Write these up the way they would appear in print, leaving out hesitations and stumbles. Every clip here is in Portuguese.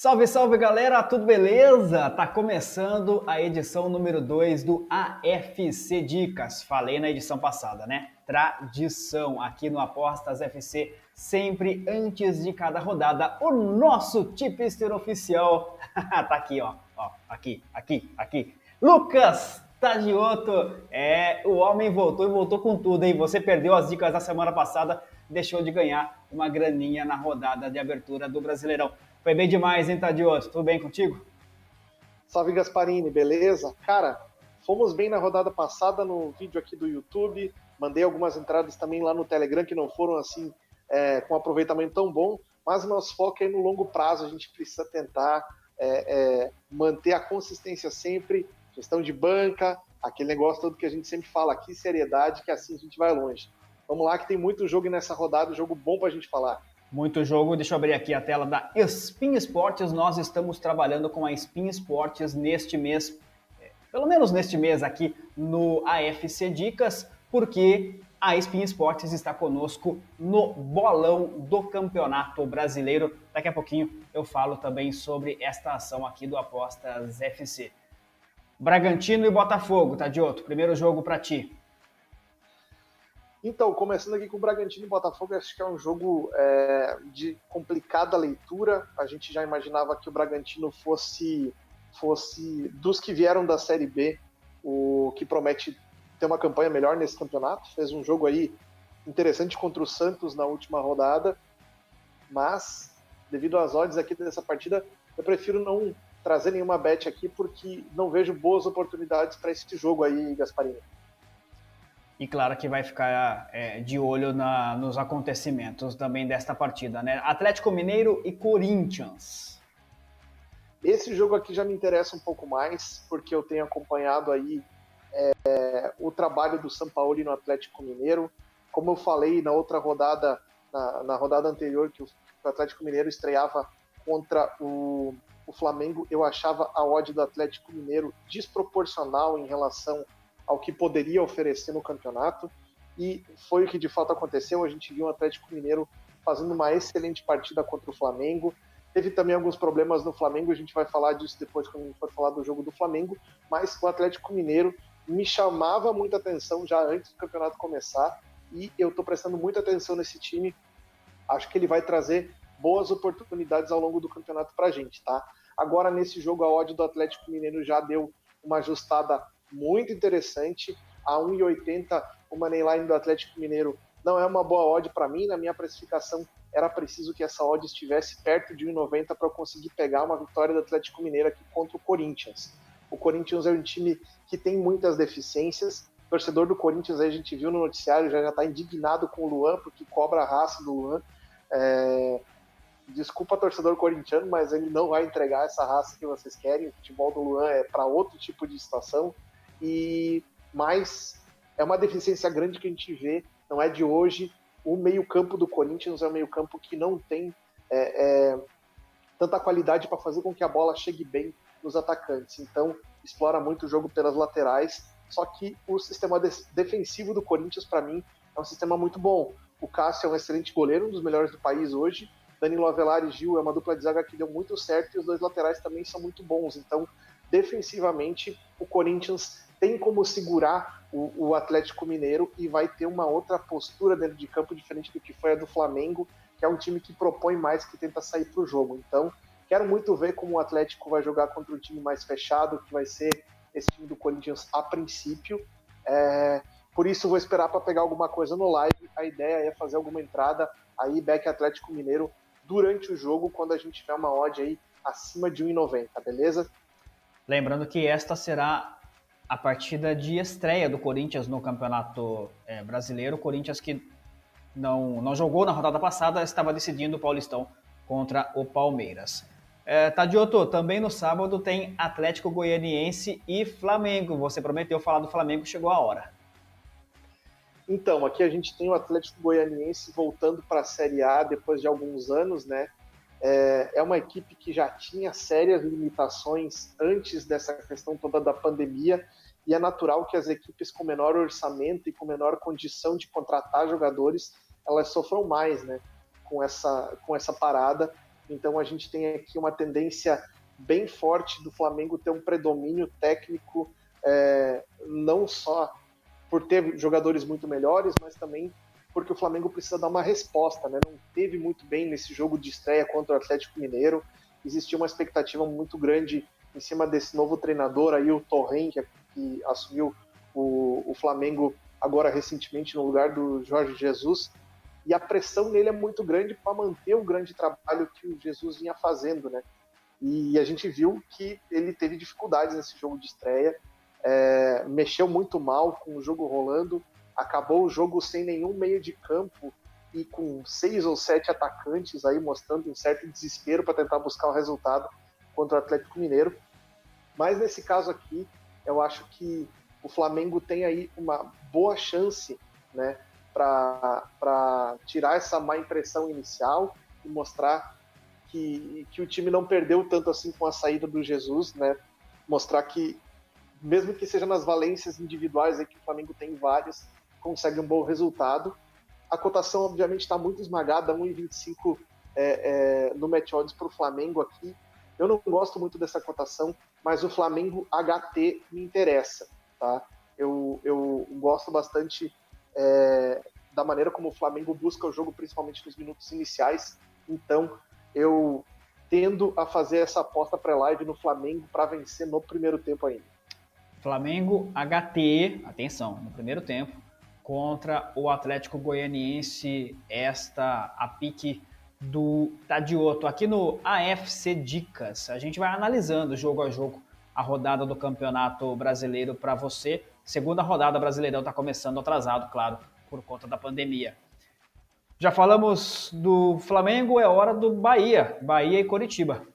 Salve, salve galera, tudo beleza? Tá começando a edição número 2 do AFC Dicas. Falei na edição passada, né? Tradição aqui no Apostas FC, sempre antes de cada rodada, o nosso tipster oficial tá aqui, ó, aqui. Lucas Tagioto, o homem voltou e voltou com tudo, hein? Você perdeu as dicas da semana passada, deixou de ganhar uma graninha na rodada de abertura do Brasileirão. Foi bem demais, hein, Tadioto? Tudo bem contigo? Salve Gasparini, beleza? Cara, fomos bem na rodada passada no vídeo aqui do YouTube, mandei algumas entradas também lá no Telegram que não foram assim com aproveitamento tão bom, mas nosso foco é no longo prazo, a gente precisa tentar manter a consistência sempre, gestão de banca, aquele negócio todo que a gente sempre fala aqui, seriedade, que assim a gente vai longe. Vamos lá que tem muito jogo nessa rodada, jogo bom pra gente falar. Muito jogo, deixa eu abrir aqui a tela da Spin Sports, nós estamos trabalhando com a Spin Sports neste mês, pelo menos neste mês aqui no AFC Dicas, porque a Spin Sports está conosco no bolão do Campeonato Brasileiro. Daqui a pouquinho eu falo também sobre esta ação aqui do Apostas FC. Bragantino e Botafogo, Tadioto, primeiro jogo para ti. Então, começando aqui com o Bragantino e Botafogo, acho que é um jogo de complicada leitura. A gente já imaginava que o Bragantino fosse dos que vieram da Série B, o que promete ter uma campanha melhor nesse campeonato. Fez um jogo aí interessante contra o Santos na última rodada, mas devido às odds aqui dessa partida, eu prefiro não trazer nenhuma bet aqui, porque não vejo boas oportunidades para esse jogo aí, Gasparini. E claro que vai ficar de olho nos acontecimentos também desta partida, né? Atlético Mineiro e Corinthians. Esse jogo aqui já me interessa um pouco mais, porque eu tenho acompanhado aí o trabalho do Sampaoli no Atlético Mineiro. Como eu falei na outra rodada, na rodada anterior, que o Atlético Mineiro estreava contra o Flamengo, eu achava a odd do Atlético Mineiro desproporcional em relação ao que poderia oferecer no campeonato, e foi o que de fato aconteceu. A gente viu o Atlético Mineiro fazendo uma excelente partida contra o Flamengo. Teve também alguns problemas no Flamengo, a gente vai falar disso depois quando a gente for falar do jogo do Flamengo, mas o Atlético Mineiro me chamava muita atenção já antes do campeonato começar, e eu estou prestando muita atenção nesse time. Acho que ele vai trazer boas oportunidades ao longo do campeonato para a gente, tá? Agora, nesse jogo, a odd do Atlético Mineiro já deu uma ajustada muito interessante. A 1,80, o moneyline do Atlético Mineiro não é uma boa odd para mim. Na minha precificação, era preciso que essa odd estivesse perto de 1,90 para eu conseguir pegar uma vitória do Atlético Mineiro aqui contra o Corinthians. O Corinthians é um time que tem muitas deficiências. O torcedor do Corinthians, aí a gente viu no noticiário, já está indignado com o Luan, porque cobra a raça do Luan. Desculpa, torcedor corintiano, mas ele não vai entregar essa raça que vocês querem. O futebol do Luan é para outro tipo de situação. Mas é uma deficiência grande que a gente vê, não é de hoje. O meio-campo do Corinthians é um meio-campo que não tem tanta qualidade para fazer com que a bola chegue bem nos atacantes. Então, explora muito o jogo pelas laterais. Só que o sistema defensivo do Corinthians, para mim, é um sistema muito bom. O Cássio é um excelente goleiro, um dos melhores do país hoje. Danilo Avelar e Gil é uma dupla de zaga que deu muito certo, e os dois laterais também são muito bons. Então, defensivamente, o Corinthians tem como segurar o Atlético Mineiro e vai ter uma outra postura dentro de campo diferente do que foi a do Flamengo, que é um time que propõe mais, que tenta sair para o jogo. Então, quero muito ver como o Atlético vai jogar contra um time mais fechado, que vai ser esse time do Corinthians a princípio. Por isso, vou esperar para pegar alguma coisa no live. A ideia é fazer alguma entrada aí, back Atlético Mineiro, durante o jogo, quando a gente tiver uma odd aí acima de 1,90, beleza? Lembrando que esta será a partida de estreia do Corinthians no Campeonato Brasileiro. O Corinthians que não jogou na rodada passada, estava decidindo o Paulistão contra o Palmeiras. Tadioto, também no sábado tem Atlético Goianiense e Flamengo. Você prometeu falar do Flamengo, chegou a hora. Então, aqui a gente tem o Atlético Goianiense voltando para a Série A depois de alguns anos, né? É uma equipe que já tinha sérias limitações antes dessa questão toda da pandemia, e é natural que as equipes com menor orçamento e com menor condição de contratar jogadores, elas sofram mais, né, com essa parada. Então a gente tem aqui uma tendência bem forte do Flamengo ter um predomínio técnico, não só por ter jogadores muito melhores, mas também porque o Flamengo precisa dar uma resposta, né? Não teve muito bem nesse jogo de estreia contra o Atlético Mineiro. Existia uma expectativa muito grande em cima desse novo treinador aí, o Torren, que assumiu o Flamengo agora recentemente no lugar do Jorge Jesus. E a pressão nele é muito grande para manter o grande trabalho que o Jesus vinha fazendo, né? E a gente viu que ele teve dificuldades nesse jogo de estreia, mexeu muito mal com o jogo rolando, acabou o jogo sem nenhum meio de campo e com 6 ou 7 atacantes aí mostrando um certo desespero para tentar buscar o resultado contra o Atlético Mineiro. Mas nesse caso aqui, eu acho que o Flamengo tem aí uma boa chance, né, para tirar essa má impressão inicial e mostrar que o time não perdeu tanto assim com a saída do Jesus, né? Mostrar que, mesmo que seja nas valências individuais, aí que o Flamengo tem várias, consegue um bom resultado. A cotação, obviamente, está muito esmagada, 1,25 no match odds para o Flamengo aqui. Eu não gosto muito dessa cotação, mas o Flamengo HT me interessa, tá? Eu gosto bastante da maneira como o Flamengo busca o jogo, principalmente nos minutos iniciais. Então, eu tendo a fazer essa aposta pré-live no Flamengo para vencer no primeiro tempo ainda. Flamengo HT, atenção, no primeiro tempo, contra o Atlético Goianiense, a pique do Tadioto. Aqui no AFC Dicas, a gente vai analisando jogo a jogo a rodada do Campeonato Brasileiro para você. Segunda rodada Brasileirão está começando atrasado, claro, por conta da pandemia. Já falamos do Flamengo, é hora do Bahia e Coritiba.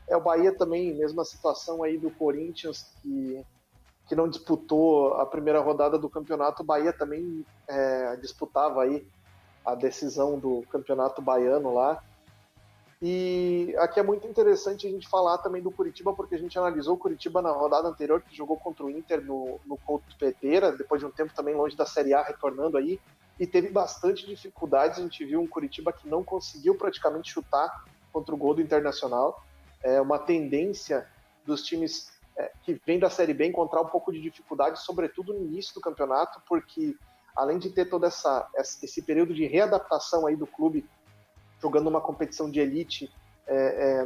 O Bahia também, mesma situação aí do Corinthians, que não disputou a primeira rodada do campeonato. O Bahia também disputava aí a decisão do campeonato baiano lá. E aqui é muito interessante a gente falar também do Coritiba, porque a gente analisou o Coritiba na rodada anterior, que jogou contra o Inter no Couto Pereira, depois de um tempo também longe da Série A, retornando aí, e teve bastante dificuldades. A gente viu um Coritiba que não conseguiu praticamente chutar contra o gol do Internacional. É uma tendência dos times que vêm da Série B encontrar um pouco de dificuldade, sobretudo no início do campeonato, porque além de ter todo esse período de readaptação aí do clube, jogando uma competição de elite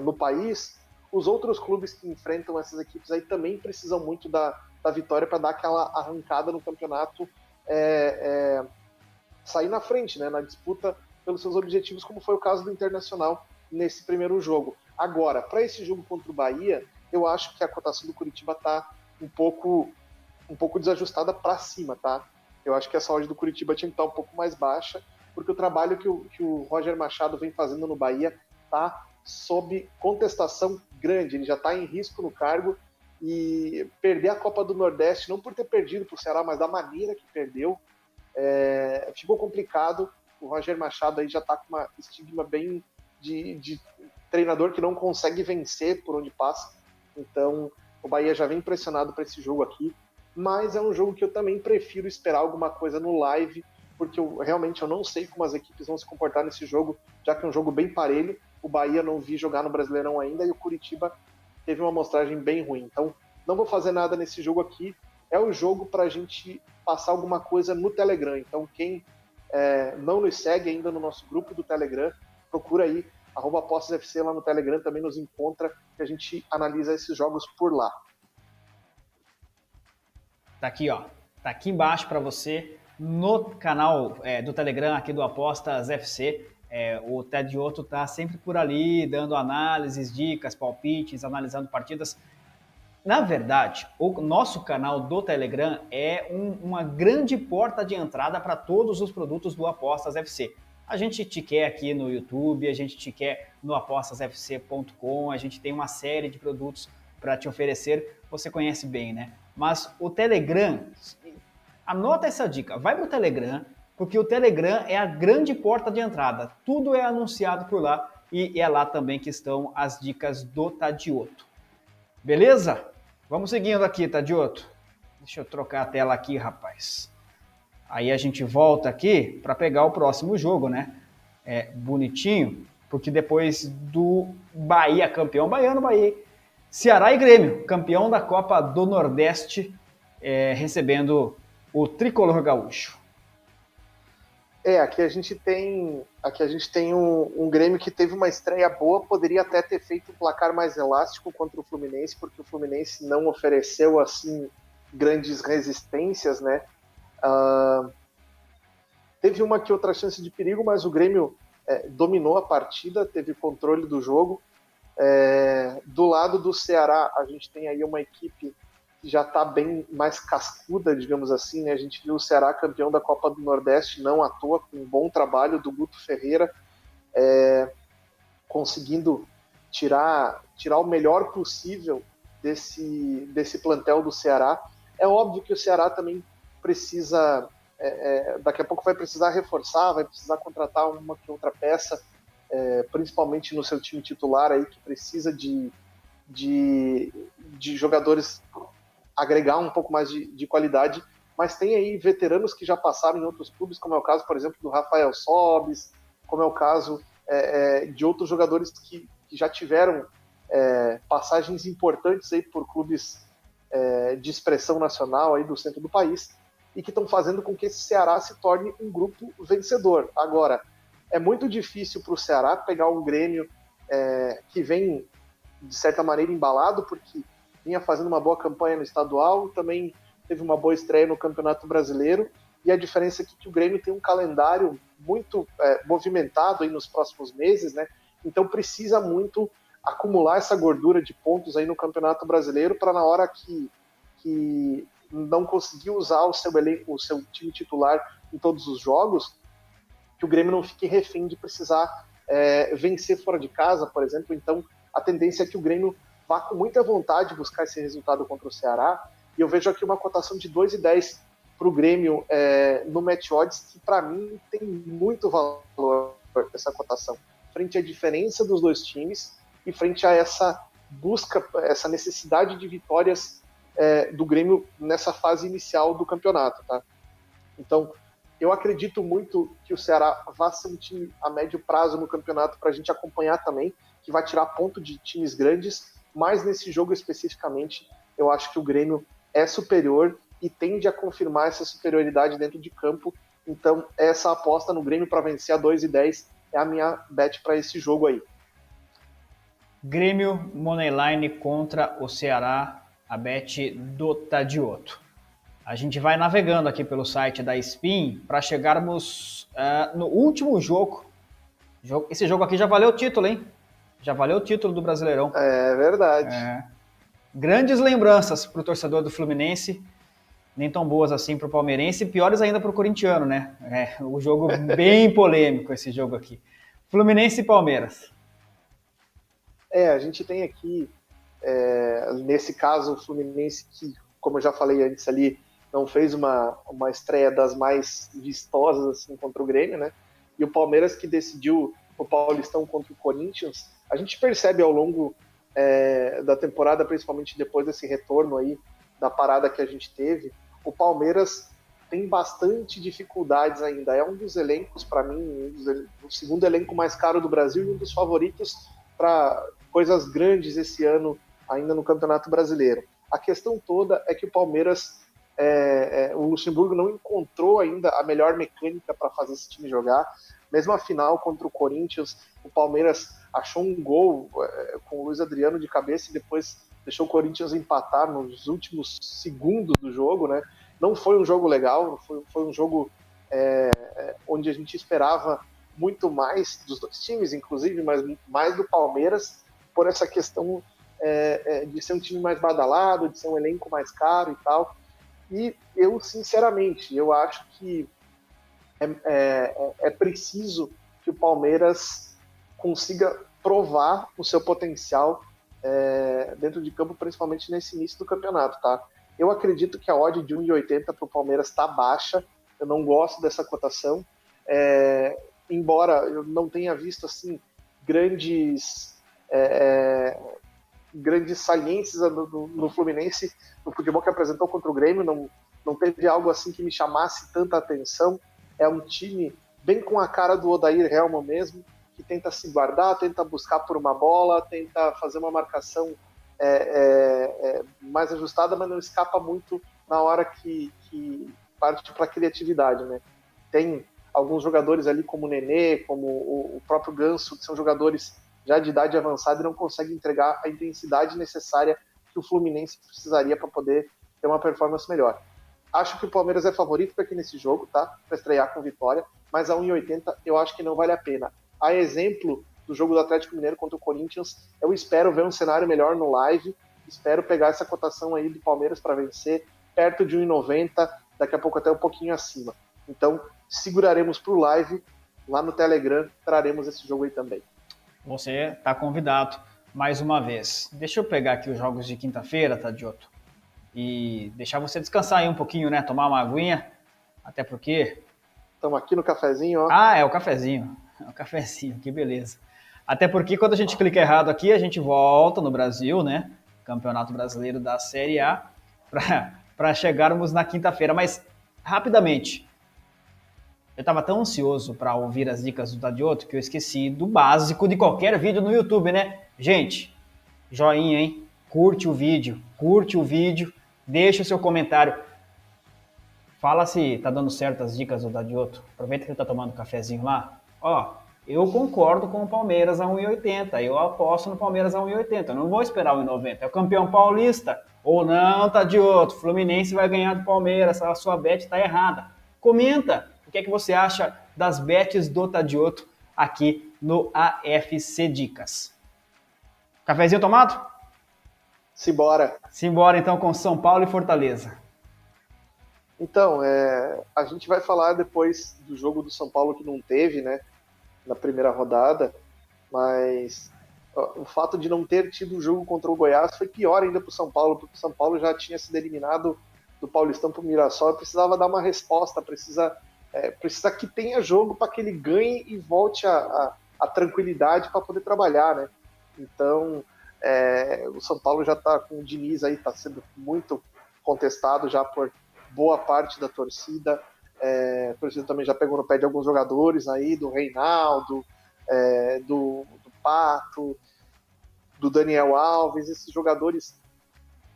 no país, os outros clubes que enfrentam essas equipes aí também precisam muito da vitória para dar aquela arrancada no campeonato, sair na frente, né, na disputa pelos seus objetivos, como foi o caso do Internacional nesse primeiro jogo. Agora, para esse jogo contra o Bahia, eu acho que a cotação do Coritiba está um pouco desajustada para cima, tá? Eu acho que essa odd do Coritiba tinha que estar um pouco mais baixa, porque o trabalho que o Roger Machado vem fazendo no Bahia está sob contestação grande. Ele já está em risco no cargo, e perder a Copa do Nordeste, não por ter perdido para o Ceará, mas da maneira que perdeu, ficou complicado. O Roger Machado aí já está com uma estigma bem de treinador que não consegue vencer por onde passa. Então o Bahia já vem pressionado para esse jogo aqui, mas é um jogo que eu também prefiro esperar alguma coisa no live, porque realmente eu não sei como as equipes vão se comportar nesse jogo, já que é um jogo bem parelho. O Bahia não vi jogar no Brasileirão ainda, e o Coritiba teve uma amostragem bem ruim. Então não vou fazer nada nesse jogo aqui. É o jogo para a gente passar alguma coisa no Telegram. Então quem não nos segue ainda no nosso grupo do Telegram, procura aí, @ApostasFC lá no Telegram, também nos encontra, que a gente analisa esses jogos por lá. Tá aqui, ó. Tá aqui embaixo para você, no canal do Telegram aqui do Apostas FC. O Tadioto tá sempre por ali, dando análises, dicas, palpites, analisando partidas. Na verdade, o nosso canal do Telegram é uma grande porta de entrada para todos os produtos do Apostas FC. A gente te quer aqui no YouTube, a gente te quer no apostasfc.com, a gente tem uma série de produtos para te oferecer, você conhece bem, né? Mas o Telegram, anota essa dica, vai para o Telegram, porque o Telegram é a grande porta de entrada. Tudo é anunciado por lá e é lá também que estão as dicas do Tadioto. Beleza? Vamos seguindo aqui, Tadioto. Deixa eu trocar a tela aqui, rapaz. Aí a gente volta aqui para pegar o próximo jogo, né? Bonitinho. porque depois do Bahia campeão, Baiano, Bahia, Ceará e Grêmio, campeão da Copa do Nordeste, recebendo o tricolor gaúcho. Aqui a gente tem um Grêmio que teve uma estreia boa, poderia até ter feito um placar mais elástico contra o Fluminense, porque o Fluminense não ofereceu assim grandes resistências, né? Teve uma que outra chance de perigo, mas o Grêmio dominou a partida, teve controle do jogo. Do lado do Ceará, a gente tem aí uma equipe que já está bem mais cascuda, digamos assim, né? A gente viu o Ceará campeão da Copa do Nordeste, não à toa, com um bom trabalho do Guto Ferreira, conseguindo tirar o melhor possível desse plantel do Ceará. É óbvio que o Ceará também precisa, daqui a pouco vai precisar reforçar, vai precisar contratar uma que outra peça, principalmente no seu time titular aí, que precisa de jogadores agregar um pouco mais de qualidade, mas tem aí veteranos que já passaram em outros clubes, como é o caso, por exemplo, do Rafael Sobis, como é o caso de outros jogadores que já tiveram passagens importantes aí por clubes de expressão nacional aí do centro do país e que estão fazendo com que esse Ceará se torne um grupo vencedor. Agora, é muito difícil para o Ceará pegar um Grêmio que vem, de certa maneira, embalado, porque vinha fazendo uma boa campanha no estadual, também teve uma boa estreia no Campeonato Brasileiro, e a diferença é que o Grêmio tem um calendário muito movimentado aí nos próximos meses, né? Então precisa muito acumular essa gordura de pontos aí no Campeonato Brasileiro para na hora que não conseguir usar o seu elenco, o seu time titular em todos os jogos, que o Grêmio não fique refém de precisar vencer fora de casa, por exemplo. Então a tendência é que o Grêmio vá com muita vontade buscar esse resultado contra o Ceará, e eu vejo aqui uma cotação de 2,10 para o Grêmio no Match Odds, que para mim tem muito valor essa cotação, frente à diferença dos dois times e frente a essa busca, essa necessidade de vitórias do Grêmio nessa fase inicial do campeonato, tá? Então, eu acredito muito que o Ceará vá ser um time a médio prazo no campeonato para a gente acompanhar também, que vai tirar ponto de times grandes, mas nesse jogo especificamente, eu acho que o Grêmio é superior e tende a confirmar essa superioridade dentro de campo. Então, essa aposta no Grêmio para vencer a 2,10 é a minha bet para esse jogo aí. Grêmio Moneyline contra o Ceará, a bet do Tadioto. A gente vai navegando aqui pelo site da Spin para chegarmos no último jogo. Esse jogo aqui já valeu o título, hein? Já valeu o título do Brasileirão. É verdade. Grandes lembranças para o torcedor do Fluminense, nem tão boas assim para o palmeirense, e piores ainda para o corintiano, né? O jogo bem polêmico, esse jogo aqui. Fluminense e Palmeiras. A gente tem aqui, nesse caso, o Fluminense que, como eu já falei antes ali, não fez uma estreia das mais vistosas assim, contra o Grêmio, né? E o Palmeiras que decidiu o Paulistão contra o Corinthians. A gente percebe ao longo da temporada, principalmente depois desse retorno aí, da parada que a gente teve, o Palmeiras tem bastante dificuldades ainda. É um dos elencos, para mim, o segundo elenco mais caro do Brasil e um dos favoritos para coisas grandes esse ano ainda no Campeonato Brasileiro. A questão toda é que o Palmeiras, o Luxemburgo não encontrou ainda a melhor mecânica para fazer esse time jogar. Mesmo a final contra o Corinthians, o Palmeiras achou um gol com o Luiz Adriano de cabeça e depois deixou o Corinthians empatar nos últimos segundos do jogo, né? Não foi um jogo legal, foi um jogo onde a gente esperava muito mais dos dois times, inclusive, mas mais do Palmeiras, por essa questão de ser um time mais badalado, de ser um elenco mais caro e tal. E eu, sinceramente, eu acho que é preciso que o Palmeiras consiga provar o seu potencial dentro de campo, principalmente nesse início do campeonato, tá? Eu acredito que a odd de 1,80 para o Palmeiras está baixa, eu não gosto dessa cotação, embora eu não tenha visto assim grandes saliências no Fluminense, no futebol que apresentou contra o Grêmio, não teve algo assim que me chamasse tanta atenção. É um time bem com a cara do Odair Helman mesmo, que tenta se guardar, tenta buscar por uma bola, tenta fazer uma marcação mais ajustada, mas não escapa muito na hora que parte para a criatividade, né? Tem alguns jogadores ali como o Nenê, como o próprio Ganso, que são jogadores já de idade avançada e não conseguem entregar a intensidade necessária que o Fluminense precisaria para poder ter uma performance melhor. Acho que o Palmeiras é favorito aqui nesse jogo, tá? Para estrear com vitória, mas a 1,80 eu acho que não vale a pena. A exemplo do jogo do Atlético Mineiro contra o Corinthians, eu espero ver um cenário melhor no live, espero pegar essa cotação aí do Palmeiras para vencer, perto de 1,90, daqui a pouco até um pouquinho acima. Então, seguraremos para o live, lá no Telegram, traremos esse jogo aí também. Você está convidado mais uma vez. Deixa eu pegar aqui os jogos de quinta-feira, Tadioto, e deixar você descansar aí um pouquinho, né? Tomar uma aguinha, até porque... Estamos aqui no cafezinho, ó. Ah, é o cafezinho. É o cafezinho, que beleza. Até porque quando a gente clica errado aqui, a gente volta no Brasil, né? Campeonato Brasileiro da Série A, para chegarmos na quinta-feira. Mas, rapidamente, eu estava tão ansioso para ouvir as dicas do Tadioto que eu esqueci do básico de qualquer vídeo no YouTube, né? Gente, joinha, hein? Curte o vídeo, deixa o seu comentário. Fala se tá dando certo as dicas do Tadioto. Aproveita que ele tá tomando um cafezinho lá. Ó, eu concordo com o Palmeiras a 1,80. Eu aposto no Palmeiras a 1,80. Eu não vou esperar 1,90. É o campeão paulista. Ou não, Tadioto. Fluminense vai ganhar do Palmeiras. A sua bet tá errada. Comenta o que é que você acha das bets do Tadioto aqui no AFC Dicas. Cafezinho tomado? Simbora. Simbora então com São Paulo e Fortaleza. Então, a gente vai falar depois do jogo do São Paulo que não teve, né, na primeira rodada, mas o fato de não ter tido o jogo contra o Goiás foi pior ainda para o São Paulo, porque o São Paulo já tinha sido eliminado do Paulistão para o Mirassol e precisava dar uma resposta, precisa que tenha jogo para que ele ganhe e volte a tranquilidade para poder trabalhar, né? Então, o São Paulo já está com o Diniz aí, está sendo muito contestado já por boa parte da torcida. A torcida também já pegou no pé de alguns jogadores aí, do Reinaldo, do Pato, do Daniel Alves, esses jogadores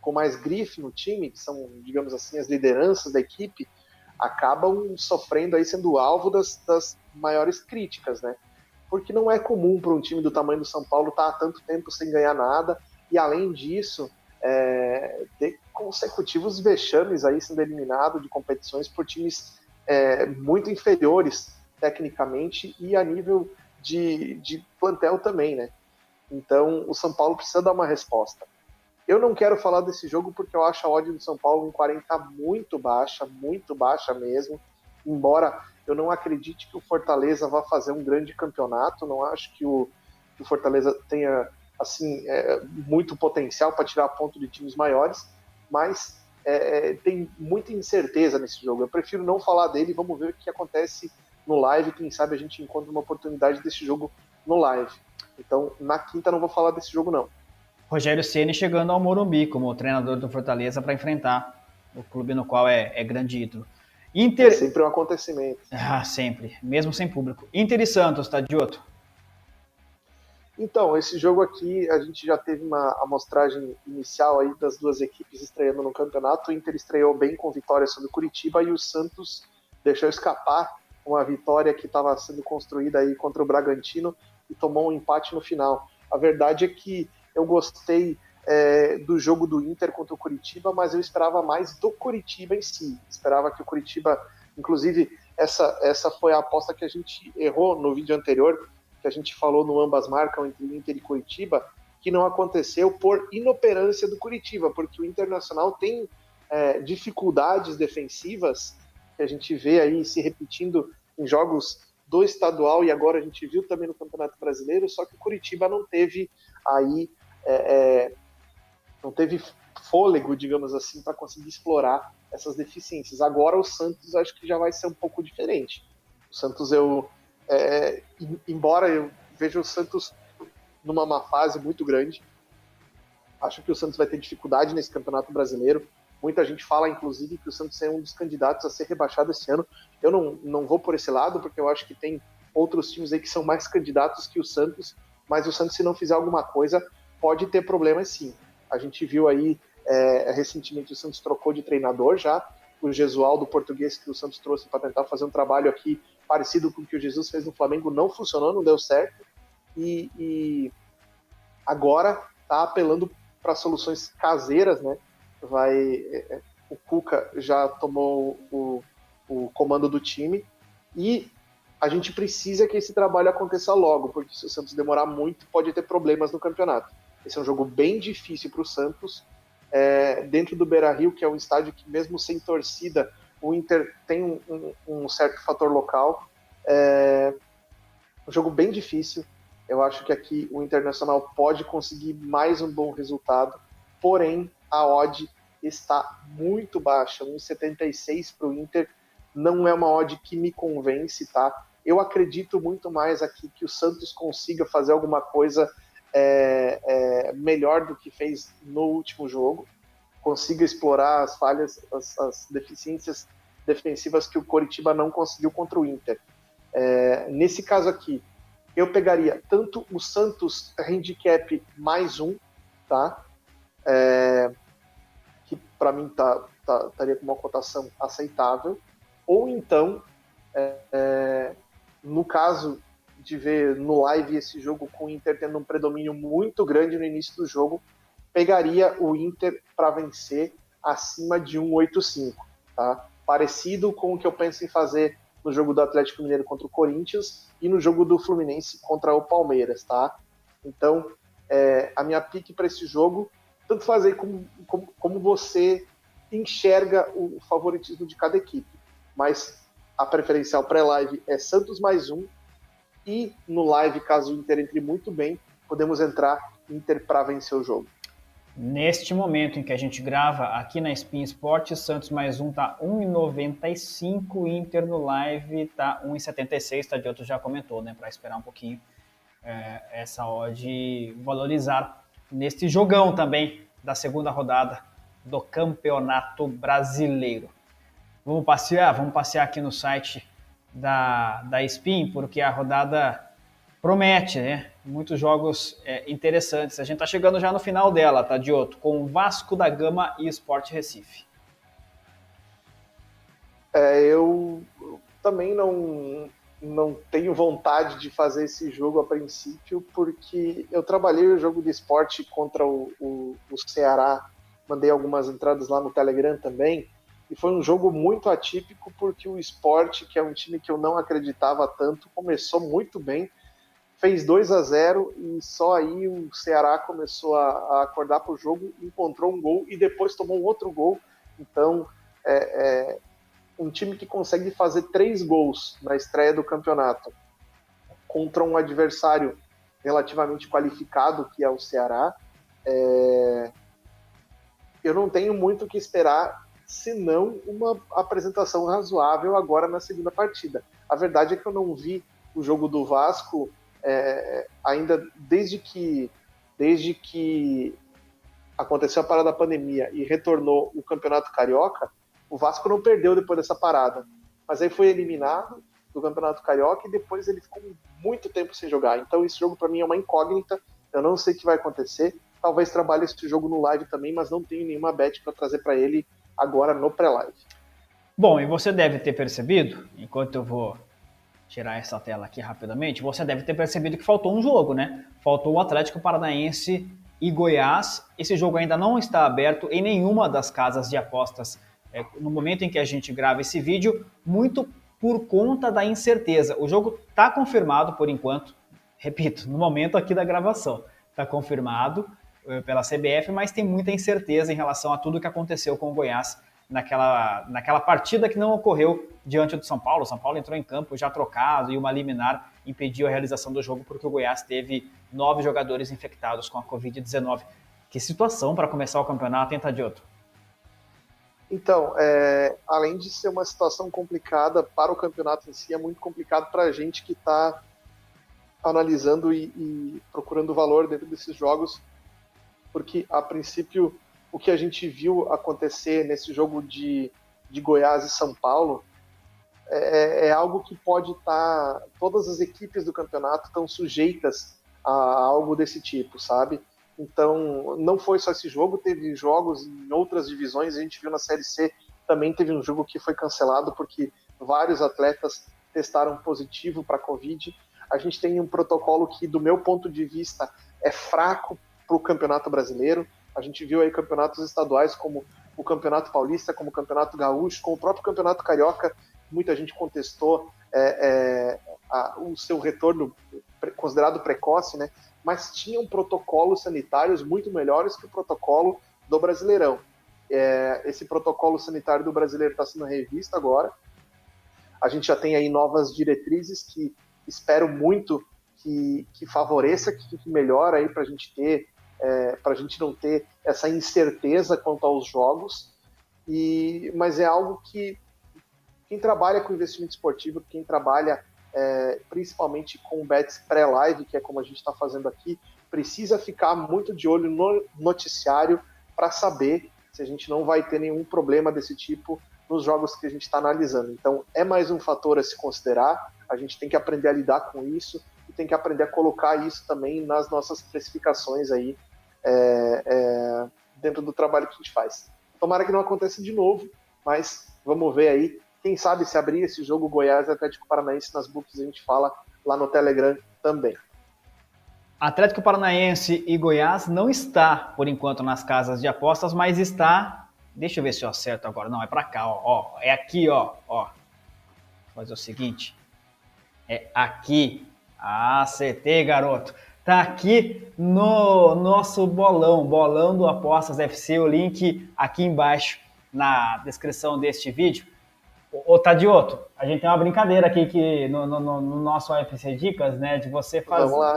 com mais grife no time, que são, digamos assim, as lideranças da equipe, acabam sofrendo aí, sendo alvo das maiores críticas, né? Porque não é comum para um time do tamanho do São Paulo estar há tanto tempo sem ganhar nada, e além disso, ter consecutivos vexames aí sendo eliminado de competições por times muito inferiores tecnicamente e a nível de plantel também, né? Então o São Paulo precisa dar uma resposta. Eu não quero falar desse jogo porque eu acho a odd do São Paulo em 40 muito baixa mesmo, embora eu não acredite que o Fortaleza vá fazer um grande campeonato, não acho que o Fortaleza tenha assim, muito potencial para tirar ponto de times maiores, mas tem muita incerteza nesse jogo. Eu prefiro não falar dele, vamos ver o que acontece no live, quem sabe a gente encontra uma oportunidade desse jogo no live. Então, na quinta não vou falar desse jogo não. Rogério Ceni chegando ao Morumbi como treinador do Fortaleza para enfrentar o clube no qual é grande ídolo. É sempre um acontecimento. Sempre, mesmo sem público. Inter e Santos, Tadioto. Então, esse jogo aqui, a gente já teve uma amostragem inicial aí das duas equipes estreando no campeonato. O Inter estreou bem com vitória sobre o Curitiba e o Santos deixou escapar uma vitória que estava sendo construída aí contra o Bragantino e tomou um empate no final. A verdade é que eu gostei do jogo do Inter contra o Curitiba, mas eu esperava mais do Curitiba em si. Esperava que o Curitiba, inclusive, essa foi a aposta que a gente errou no vídeo anterior, que a gente falou no Ambas Marcam entre Inter e Curitiba, que não aconteceu por inoperância do Curitiba, porque o Internacional tem dificuldades defensivas que a gente vê aí se repetindo em jogos do estadual e agora a gente viu também no Campeonato Brasileiro, só que o Curitiba não teve aí não teve fôlego, digamos assim, para conseguir explorar essas deficiências. Agora o Santos acho que já vai ser um pouco diferente. O Santos embora eu veja o Santos numa má fase muito grande, acho que o Santos vai ter dificuldade nesse Campeonato Brasileiro. Muita gente fala, inclusive, que o Santos é um dos candidatos a ser rebaixado esse ano. Eu não vou por esse lado, porque eu acho que tem outros times aí que são mais candidatos que o Santos, mas o Santos, se não fizer alguma coisa, pode ter problemas sim. A gente viu aí, recentemente o Santos trocou de treinador já, o Jesualdo português que o Santos trouxe para tentar fazer um trabalho aqui parecido com o que o Jesus fez no Flamengo, não funcionou, não deu certo, e agora está apelando para soluções caseiras, né? O Cuca já tomou o comando do time e a gente precisa que esse trabalho aconteça logo, porque se o Santos demorar muito, pode ter problemas no campeonato. Esse é um jogo bem difícil para o Santos, dentro do Beira-Rio, que é um estádio que mesmo sem torcida, o Inter tem um certo fator local. Um jogo bem difícil. Eu acho que aqui o Internacional pode conseguir mais um bom resultado, porém a odd está muito baixa, 1,76 para o Inter, não é uma odd que me convence, tá? Eu acredito muito mais aqui que o Santos consiga fazer alguma coisa melhor do que fez no último jogo, consiga explorar as falhas, as deficiências defensivas que o Coritiba não conseguiu contra o Inter. Nesse caso aqui, eu pegaria tanto o Santos handicap mais um, tá? Que para mim estaria com uma cotação aceitável, ou então, no caso de ver no live esse jogo com o Inter tendo um predomínio muito grande no início do jogo, pegaria o Inter para vencer acima de 1,85, tá? Parecido com o que eu penso em fazer no jogo do Atlético Mineiro contra o Corinthians e no jogo do Fluminense contra o Palmeiras, tá? Então, a minha pique para esse jogo, tanto fazer como você enxerga o favoritismo de cada equipe, mas a preferencial pré-live é Santos mais um, e no live, caso o Inter entre muito bem, podemos entrar Inter para vencer o jogo. Neste momento em que a gente grava aqui na Spin Sports, Santos mais um tá 1,95, Inter no live tá 1,76, Tadioto já comentou, né, para esperar um pouquinho essa odd valorizar neste jogão também da segunda rodada do Campeonato Brasileiro. Vamos passear aqui no site da Spin, porque a rodada promete, né? Muitos jogos interessantes. A gente está chegando já no final dela, tá, Dioto? Com Vasco da Gama e Sport Recife. Eu também não tenho vontade de fazer esse jogo a princípio, porque eu trabalhei o jogo de esporte contra o Ceará, mandei algumas entradas lá no Telegram também, e foi um jogo muito atípico, porque o Sport, que é um time que eu não acreditava tanto, começou muito bem, fez 2-0 e só aí o Ceará começou a acordar para o jogo, encontrou um gol e depois tomou um outro gol. Então, um time que consegue fazer 3 gols na estreia do campeonato contra um adversário relativamente qualificado, que é o Ceará, eu não tenho muito o que esperar, senão uma apresentação razoável agora na segunda partida. A verdade é que eu não vi o jogo do Vasco ainda desde que aconteceu a parada da pandemia e retornou o Campeonato Carioca. O Vasco não perdeu depois dessa parada, mas aí foi eliminado do Campeonato Carioca e depois ele ficou muito tempo sem jogar. Então esse jogo para mim é uma incógnita, eu não sei o que vai acontecer. Talvez trabalhe esse jogo no live também, mas não tenho nenhuma bet para trazer para ele agora no pré-live. Bom, e você deve ter percebido, enquanto eu vou tirar essa tela aqui rapidamente, você deve ter percebido que faltou um jogo, né? Faltou o Atlético Paranaense e Goiás. Esse jogo ainda não está aberto em nenhuma das casas de apostas no momento em que a gente grava esse vídeo, muito por conta da incerteza. O jogo está confirmado por enquanto, repito, no momento aqui da gravação, está confirmado pela CBF, mas tem muita incerteza em relação a tudo que aconteceu com o Goiás naquela partida que não ocorreu diante do São Paulo. O São Paulo entrou em campo já trocado e uma liminar impediu a realização do jogo porque o Goiás teve 9 jogadores infectados com a Covid-19. Que situação para começar o campeonato, hein, Tadioto? Então, além de ser uma situação complicada para o campeonato em si, é muito complicado para a gente que está analisando e procurando valor dentro desses jogos, porque, a princípio, o que a gente viu acontecer nesse jogo de Goiás e São Paulo é algo que pode estar... Todas as equipes do campeonato estão sujeitas a algo desse tipo, sabe? Então, não foi só esse jogo, teve jogos em outras divisões, a gente viu na Série C, também teve um jogo que foi cancelado porque vários atletas testaram positivo para a Covid. A gente tem um protocolo que, do meu ponto de vista, é fraco para o Campeonato Brasileiro. A gente viu aí campeonatos estaduais como o Campeonato Paulista, como o Campeonato Gaúcho, como o próprio Campeonato Carioca. Muita gente contestou o seu retorno considerado precoce, né? Mas tinham protocolos sanitários muito melhores que o protocolo do Brasileirão. Esse protocolo sanitário do Brasileiro está sendo revisto agora. A gente já tem aí novas diretrizes que espero muito que favoreça, que fique melhor aí para a gente ter, para a gente não ter essa incerteza quanto aos jogos. Mas é algo que quem trabalha com investimento esportivo, quem trabalha principalmente com bets pré-live, que é como a gente está fazendo aqui, precisa ficar muito de olho no noticiário para saber se a gente não vai ter nenhum problema desse tipo nos jogos que a gente está analisando. Então, é mais um fator a se considerar, a gente tem que aprender a lidar com isso e tem que aprender a colocar isso também nas nossas precificações aí, dentro do trabalho que a gente faz. Tomara que não aconteça de novo, mas vamos ver aí. Quem sabe se abrir esse jogo Goiás e Atlético Paranaense nas books, a gente fala lá no Telegram também. Atlético Paranaense e Goiás não está, por enquanto, nas casas de apostas, mas está... Deixa eu ver se eu acerto agora. Não, é para cá, ó. É aqui, ó. Vou fazer o seguinte. É aqui. Acertei, garoto. Tá aqui no nosso bolão do Apostas FC, o link aqui embaixo na descrição deste vídeo. Ô, Tadioto, a gente tem uma brincadeira aqui que no nosso UFC Dicas, né, de você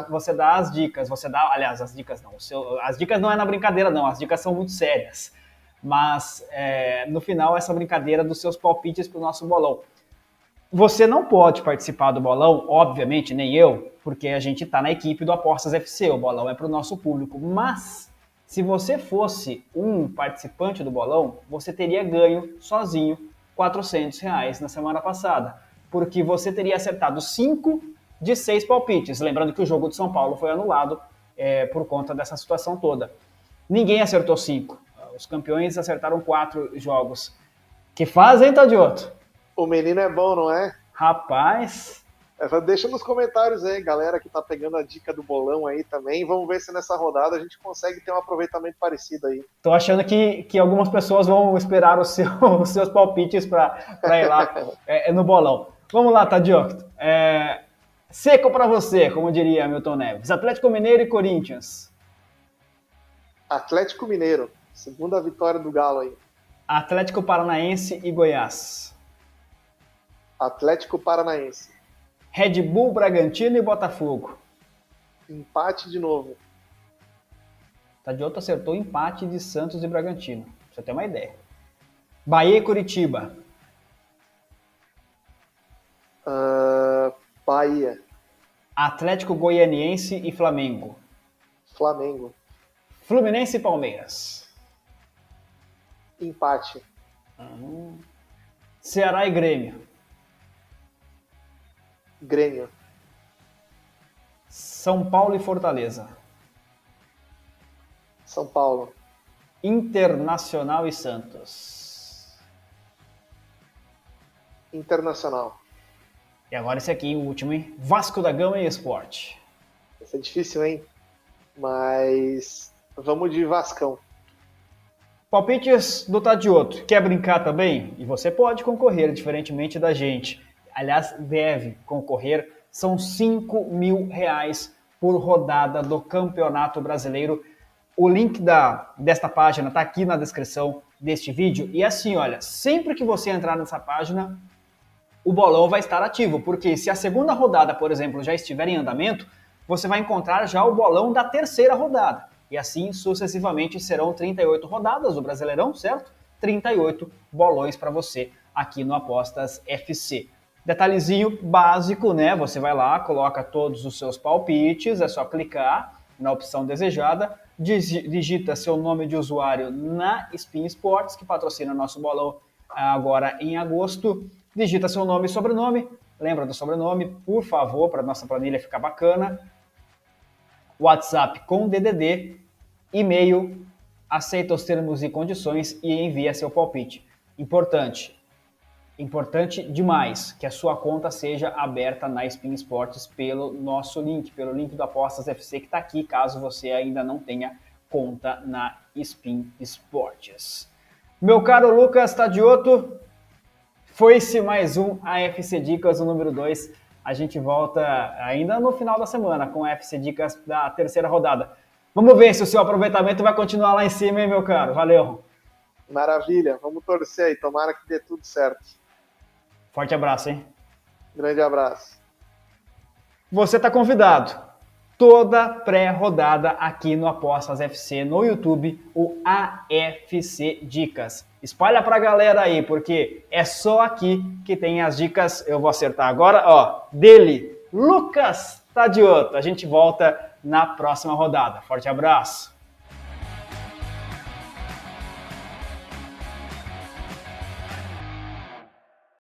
você dá as dicas, aliás, as dicas não, as dicas não é na brincadeira não, as dicas são muito sérias, mas no final essa brincadeira dos seus palpites para o nosso bolão. Você não pode participar do bolão, obviamente, nem eu, porque a gente está na equipe do Apostas FC, o bolão é para o nosso público, mas se você fosse um participante do bolão, você teria ganho sozinho R$400 na semana passada, porque você teria acertado 5 de 6 palpites. Lembrando que o jogo de São Paulo foi anulado por conta dessa situação toda. Ninguém acertou 5. Os campeões acertaram 4 jogos. Que fazem, Tadioto? O menino é bom, não é? Rapaz... Deixa nos comentários aí, galera que tá pegando a dica do bolão aí também. Vamos ver se nessa rodada a gente consegue ter um aproveitamento parecido aí. Tô achando que algumas pessoas vão esperar os seus palpites para ir lá no bolão. Vamos lá, Tadioto. Seco para você, como diria Milton Neves. Atlético Mineiro e Corinthians. Atlético Mineiro. Segunda vitória do Galo aí. Atlético Paranaense e Goiás. Atlético Paranaense. Red Bull, Bragantino e Botafogo. Empate de novo. Tadioto acertou empate de Santos e Bragantino. Pra você ter uma ideia. Bahia e Curitiba. Bahia. Atlético Goianiense e Flamengo. Flamengo. Fluminense e Palmeiras. Empate. Ceará e Grêmio. Grêmio. São Paulo e Fortaleza. São Paulo. Internacional e Santos. Internacional. E agora esse aqui, o último, hein? Vasco da Gama e Sport. Esse é difícil, hein? Mas vamos de Vascão. Palpites do Tadioto. Quer brincar também? E você pode concorrer, diferentemente da gente. Aliás, deve concorrer. São R$5.000 por rodada do Campeonato Brasileiro. O link desta página está aqui na descrição deste vídeo. E assim, olha, sempre que você entrar nessa página, o bolão vai estar ativo. Porque se a segunda rodada, por exemplo, já estiver em andamento, você vai encontrar já o bolão da terceira rodada. E assim sucessivamente serão 38 rodadas do Brasileirão, certo? 38 bolões para você aqui no Apostas FC. Detalhezinho básico, né? Você vai lá, coloca todos os seus palpites, é só clicar na opção desejada, digita seu nome de usuário na Spin Sports, que patrocina nosso bolão agora em agosto, digita seu nome e sobrenome, lembra do sobrenome, por favor, para nossa planilha ficar bacana. WhatsApp com DDD, e-mail, aceita os termos e condições e envia seu palpite. Importante demais que a sua conta seja aberta na Spin Sports pelo nosso link, pelo link do Apostas FC que está aqui, caso você ainda não tenha conta na Spin Sports. Meu caro Lucas Tadioto, foi-se mais um AFC Dicas, o número 2. A gente volta ainda no final da semana com a AFC Dicas da terceira rodada. Vamos ver se o seu aproveitamento vai continuar lá em cima, hein, meu caro? Valeu! Maravilha, vamos torcer aí, tomara que dê tudo certo. Forte abraço, hein? Grande abraço. Você está convidado. Toda pré-rodada aqui no Apostas FC no YouTube, o AFC Dicas. Espalha pra galera aí, porque é só aqui que tem as dicas. Eu vou acertar agora, ó, dele, Lucas Tadioto. A gente volta na próxima rodada. Forte abraço.